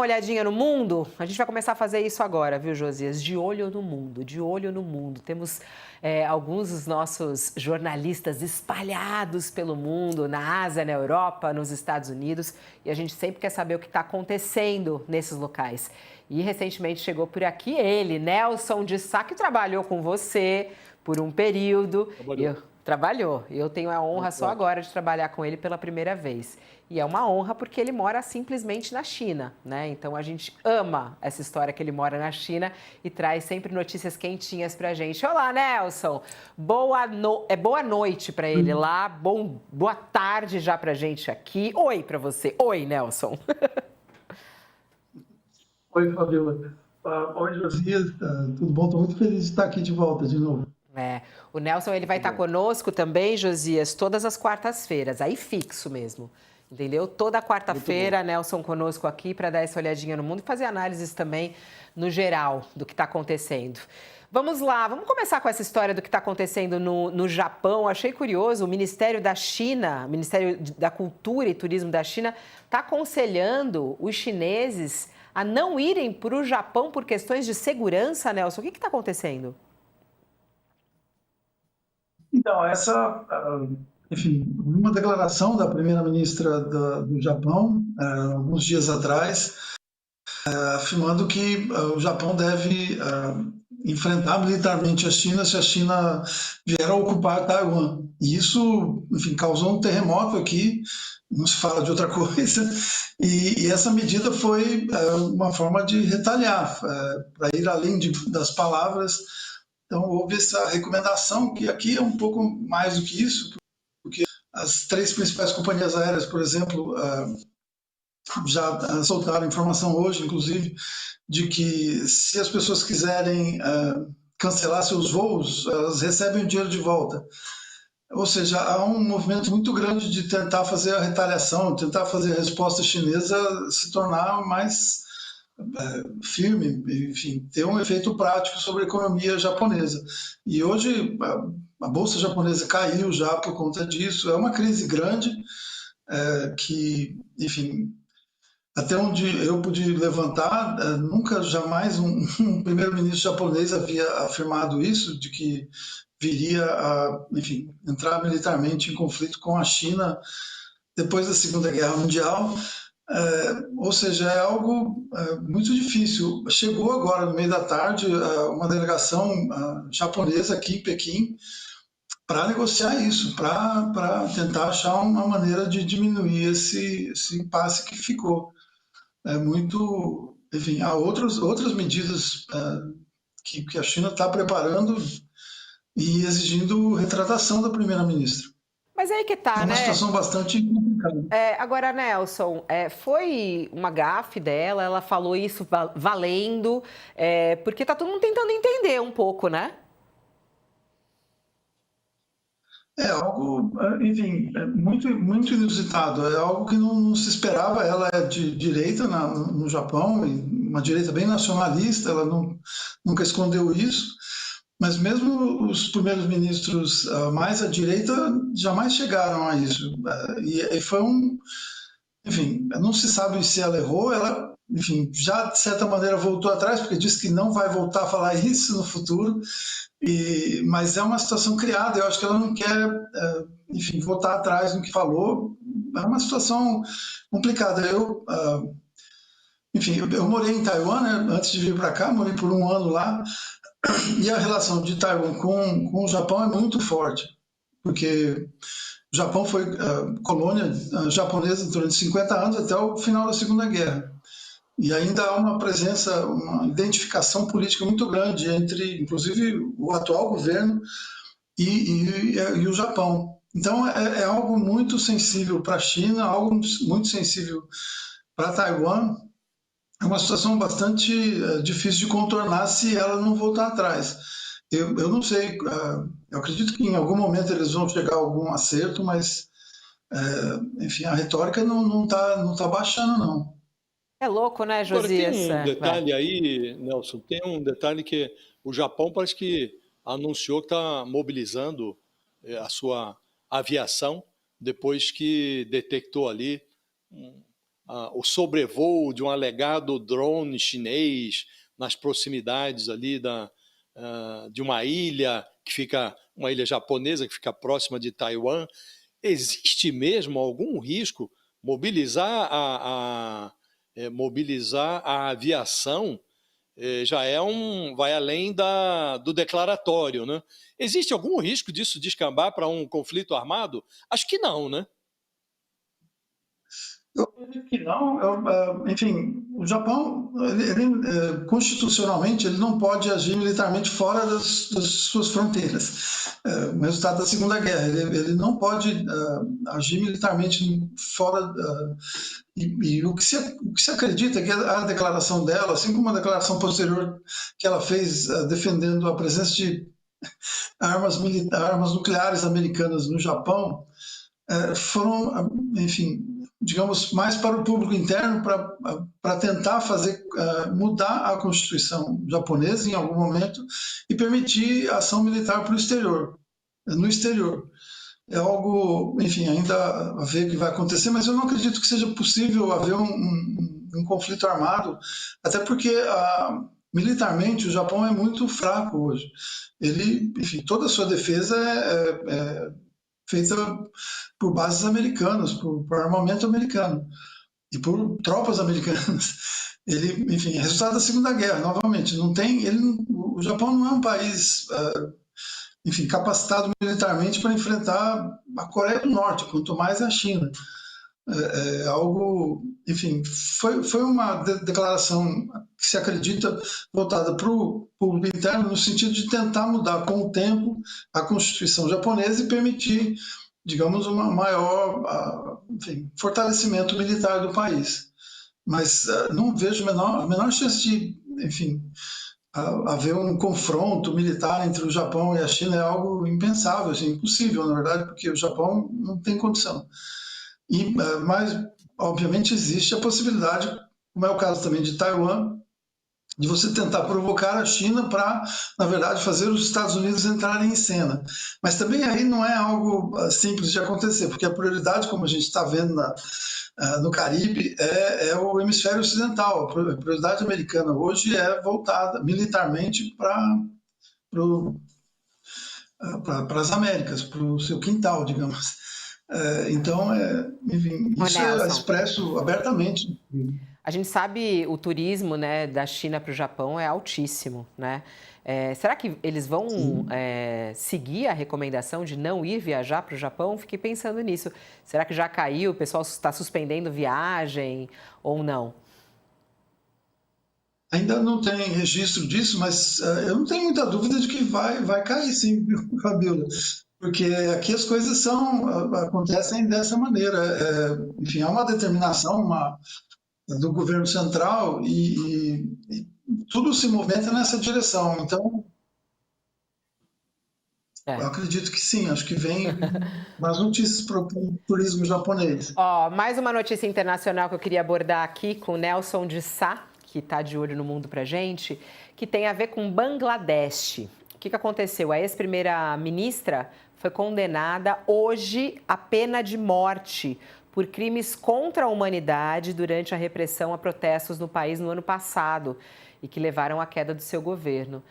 Olhadinha no mundo, a gente vai começar a fazer isso agora, viu, Josias? De olho no mundo, de olho no mundo. Temos alguns dos nossos jornalistas espalhados pelo mundo, na Ásia, na Europa, nos Estados Unidos, e a gente sempre quer saber o que está acontecendo nesses locais. E recentemente chegou por aqui ele, Nelson de Sá, que trabalhou com você por um período. Trabalhou. Eu tenho a honra só agora de trabalhar com ele pela primeira vez. E é uma honra porque ele mora simplesmente na China, né? Então a gente ama essa história que ele mora na China e traz sempre notícias quentinhas pra gente. Olá, Nelson. Boa noite pra ele lá. Boa tarde já pra gente aqui. Oi pra você. Oi, Nelson. Oi, Fabiola. Oi, Josias. Tudo bom? Estou muito feliz de estar aqui de volta de novo. O Nelson ele vai estar conosco também, Josias, todas as quartas-feiras, aí fixo mesmo, entendeu? Toda quarta-feira, Nelson conosco aqui para dar essa olhadinha no mundo e fazer análises também no geral do que está acontecendo. Vamos lá, vamos começar com essa história do que está acontecendo no Japão. Achei curioso, o Ministério da China, o Ministério da Cultura e Turismo da China, está aconselhando os chineses a não irem para o Japão por questões de segurança, Nelson. O que está acontecendo? Então, enfim, uma declaração da primeira-ministra do Japão, alguns dias atrás, afirmando que o Japão deve enfrentar militarmente a China se a China vier a ocupar Taiwan. E isso, enfim, causou um terremoto aqui, não se fala de outra coisa, e essa medida foi uma forma de retaliar, para ir além das palavras. Então, houve essa recomendação, que aqui é um pouco mais do que isso, porque as três principais companhias aéreas, por exemplo, já soltaram informação hoje, inclusive, de que se as pessoas quiserem cancelar seus voos, elas recebem o dinheiro de volta. Ou seja, há um movimento muito grande de tentar fazer a retaliação, tentar fazer a resposta chinesa se tornar mais firme, enfim, ter um efeito prático sobre a economia japonesa. E hoje a bolsa japonesa caiu já por conta disso. É uma crise grande que, enfim, até onde eu pude levantar, nunca jamais um primeiro-ministro japonês havia afirmado isso, de que viria a, enfim, entrar militarmente em conflito com a China depois da Segunda Guerra Mundial. Ou seja, é algo muito difícil. Chegou agora, no meio da tarde, uma delegação japonesa aqui em Pequim para negociar isso, para tentar achar uma maneira de diminuir esse impasse que ficou. Enfim, há outras medidas que a China está preparando e exigindo retratação da primeira-ministra. Mas aí que tá, É uma né? situação bastante complicada. Agora, Nelson, foi uma gafe dela, ela falou isso valendo, porque tá todo mundo tentando entender um pouco, né? É algo, enfim, muito, muito inusitado. É algo que não se esperava. Ela é de direita no Japão, uma direita bem nacionalista, ela nunca escondeu isso. Mas mesmo os primeiros ministros mais à direita jamais chegaram a isso. E foi enfim, não se sabe se ela errou, ela, enfim, já de certa maneira voltou atrás, porque disse que não vai voltar a falar isso no futuro, mas é uma situação criada, eu acho que ela não quer, enfim, voltar atrás no que falou, é uma situação complicada. Enfim, eu morei em Taiwan, né, antes de vir para cá, morei por um ano lá, e a relação de Taiwan com o Japão é muito forte, porque o Japão foi colônia japonesa durante 50 anos até o final da Segunda Guerra. E ainda há uma presença, uma identificação política muito grande entre, inclusive, o atual governo e o Japão. Então, é algo muito sensível para a China, algo muito sensível para Taiwan. É uma situação bastante difícil de contornar se ela não voltar atrás. Eu não sei, eu acredito que em algum momento eles vão chegar a algum acerto, mas, enfim, a retórica não tá baixando, não. É louco, né, Agora, tem Josias? um detalhe aí, Nelson, tem um detalhe que o Japão parece que anunciou que está mobilizando a sua aviação depois que detectou ali o sobrevoo de um alegado drone chinês nas proximidades ali de uma ilha uma ilha japonesa que fica próxima de Taiwan. Existe mesmo algum risco mobilizar a aviação? Vai além do declaratório, né? Existe algum risco disso descambar para um conflito armado? Acho que não, né? Eu acredito que não. Enfim, o Japão, constitucionalmente, ele não pode agir militarmente fora das suas fronteiras. O resultado da Segunda Guerra, ele não pode agir militarmente fora. E o que se acredita é que a declaração dela, assim como a declaração posterior que ela fez defendendo a presença de armas nucleares americanas no Japão, foram, enfim, digamos, mais para o público interno, para tentar mudar a Constituição japonesa em algum momento e permitir ação militar no exterior. É algo, enfim, ainda a ver o que vai acontecer, mas eu não acredito que seja possível haver um conflito armado, até porque militarmente o Japão é muito fraco hoje. Ele, enfim, toda a sua defesa é feita por bases americanas, por armamento americano e por tropas americanas. Ele, enfim, é resultado da Segunda Guerra, novamente. O Japão não é um país, enfim, capacitado militarmente para enfrentar a Coreia do Norte, quanto mais a China. Algo, enfim, foi uma declaração que se acredita voltada para o público interno, no sentido de tentar mudar com o tempo a Constituição japonesa e permitir, digamos, um maior, enfim, fortalecimento militar do país. Mas não vejo a menor chance de, enfim, haver um confronto militar entre o Japão e a China. É algo impensável, assim, impossível, na verdade, porque o Japão não tem condição. Mas, obviamente, existe a possibilidade, como é o caso também de Taiwan, de você tentar provocar a China para, na verdade, fazer os Estados Unidos entrarem em cena. Mas também aí não é algo simples de acontecer, porque a prioridade, como a gente está vendo no Caribe, é o hemisfério ocidental. A prioridade americana hoje é voltada militarmente para as Américas, para o seu quintal, digamos. Então, enfim, isso é expresso abertamente. A gente sabe o turismo, né, da China para o Japão é altíssimo, né? Será que eles vão seguir a recomendação de não ir viajar para o Japão? Fiquei pensando nisso. Será que já caiu? O pessoal está suspendendo viagem ou não? Ainda não tem registro disso, mas eu não tenho muita dúvida de que vai cair, sim, Fabiola. Porque aqui as coisas acontecem dessa maneira. Enfim, há uma determinação do governo central e tudo se movimenta nessa direção. Então, eu acredito que sim, acho que vem mais notícias para o turismo japonês. Mais uma notícia internacional que eu queria abordar aqui com o Nelson de Sá, que está de olho no mundo para a gente, que tem a ver com Bangladesh. O que aconteceu? A ex-primeira-ministra foi condenada hoje à pena de morte por crimes contra a humanidade durante a repressão a protestos no país no ano passado e que levaram à queda do seu governo.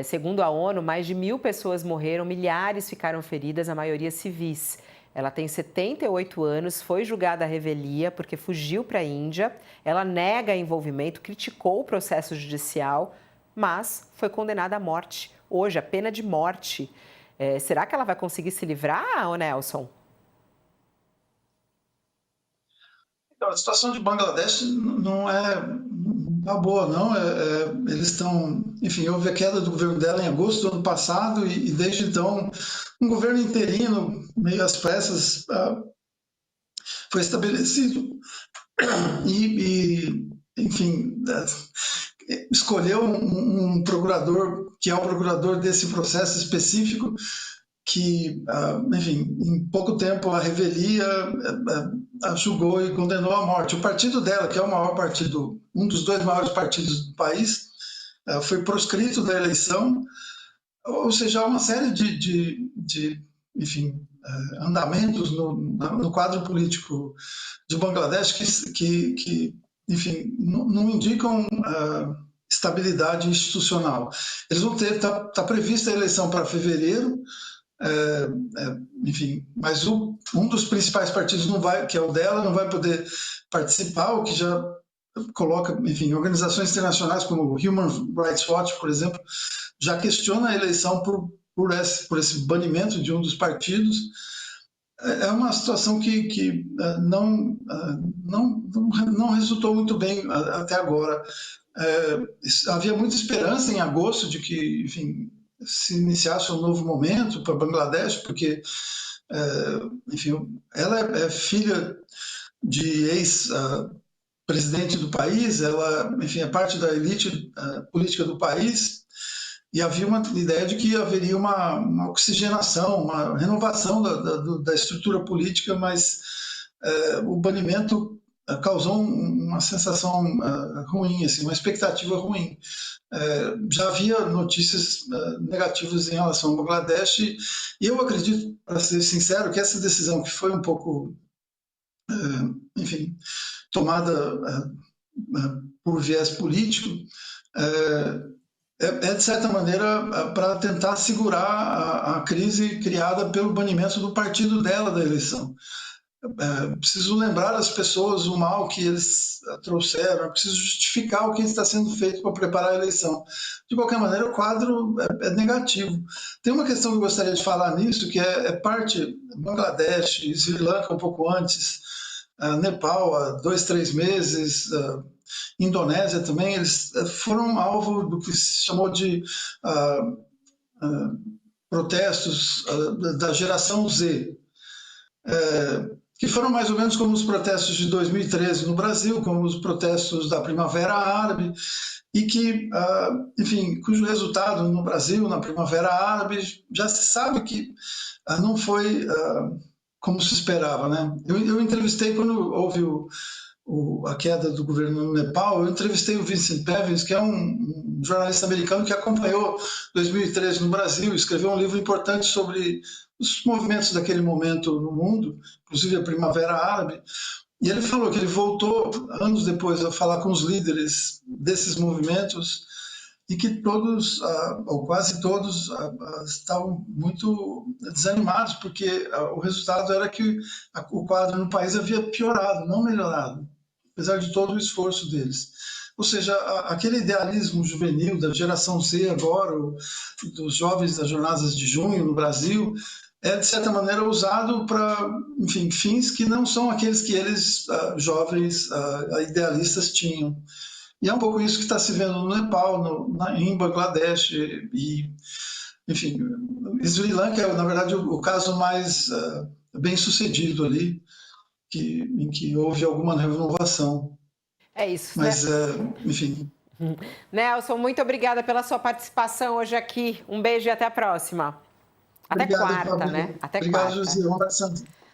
Segundo a ONU, mais de 1.000 pessoas morreram, milhares ficaram feridas, a maioria civis. Ela tem 78 anos, foi julgada à revelia porque fugiu para a Índia. Ela nega envolvimento, criticou o processo judicial, mas foi condenada à morte. Hoje, a pena de morte. Será que ela vai conseguir se livrar, Nelson? Então, a situação de Bangladesh não é boa, não. Eles estão... Enfim, houve a queda do governo dela em agosto do ano passado e desde então um governo interino, meio às pressas, foi estabelecido e enfim, escolheu um procurador que é o procurador desse processo específico que, enfim, em pouco tempo a revelia julgou e condenou à morte. O partido dela, que é o maior partido, um dos dois maiores partidos do país, foi proscrito da eleição, ou seja, há uma série de enfim, andamentos no quadro político de Bangladesh que enfim, não indicam estabilidade institucional. Eles vão ter, está prevista a eleição para fevereiro, enfim, mas um dos principais partidos não vai, que é o dela, não vai poder participar, o que já coloca, enfim, organizações internacionais como o Human Rights Watch, por exemplo, já questiona a eleição por esse banimento de um dos partidos. É uma situação que não resultou muito bem até agora. Havia muita esperança em agosto de que, enfim, se iniciasse um novo momento para Bangladesh, porque, enfim, ela é filha de ex-presidente do país, ela, enfim, é parte da elite política do país, e havia uma ideia de que haveria uma oxigenação, uma renovação da estrutura política, mas o banimento causou uma sensação ruim, assim, uma expectativa ruim. Já havia notícias negativas em relação ao Bangladesh, e eu acredito, para ser sincero, que essa decisão que foi um pouco, enfim, tomada por viés político, de certa maneira, para tentar segurar a crise criada pelo banimento do partido dela da eleição. Preciso lembrar às pessoas o mal que eles trouxeram, preciso justificar o que está sendo feito para preparar a eleição. De qualquer maneira, o quadro é negativo. Tem uma questão que eu gostaria de falar nisso, que é parte Bangladesh, Sri Lanka um pouco antes, Nepal há 2, 3 meses, Indonésia também, eles foram alvo do que se chamou de protestos da geração Z, que foram mais ou menos como os protestos de 2013 no Brasil, como os protestos da Primavera Árabe, e que, enfim, cujo resultado no Brasil, na Primavera Árabe, já se sabe que não foi como se esperava, né? Eu entrevistei, quando houve a queda do governo no Nepal, eu entrevistei o Vincent Pevins, que é um jornalista americano que acompanhou 2013 no Brasil, escreveu um livro importante sobre os movimentos daquele momento no mundo, inclusive a Primavera Árabe, e ele falou que ele voltou anos depois a falar com os líderes desses movimentos e que todos, ou quase todos, estavam muito desanimados, porque o resultado era que o quadro no país havia piorado, não melhorado, apesar de todo o esforço deles. Ou seja, aquele idealismo juvenil da geração Z agora, dos jovens das jornadas de junho no Brasil, de certa maneira, usado para, enfim, fins que não são aqueles que eles, jovens idealistas, tinham. E é um pouco isso que está se vendo no Nepal, em Bangladesh, e, enfim, Sri Lanka é, na verdade, o caso mais bem sucedido ali, em que houve alguma renovação. É isso, mas, né? Enfim. Nelson, muito obrigada pela sua participação hoje aqui. Um beijo e até a próxima. Até Obrigado, quarta, Fábio. né? Até Obrigado, quarta. José. Um abraço.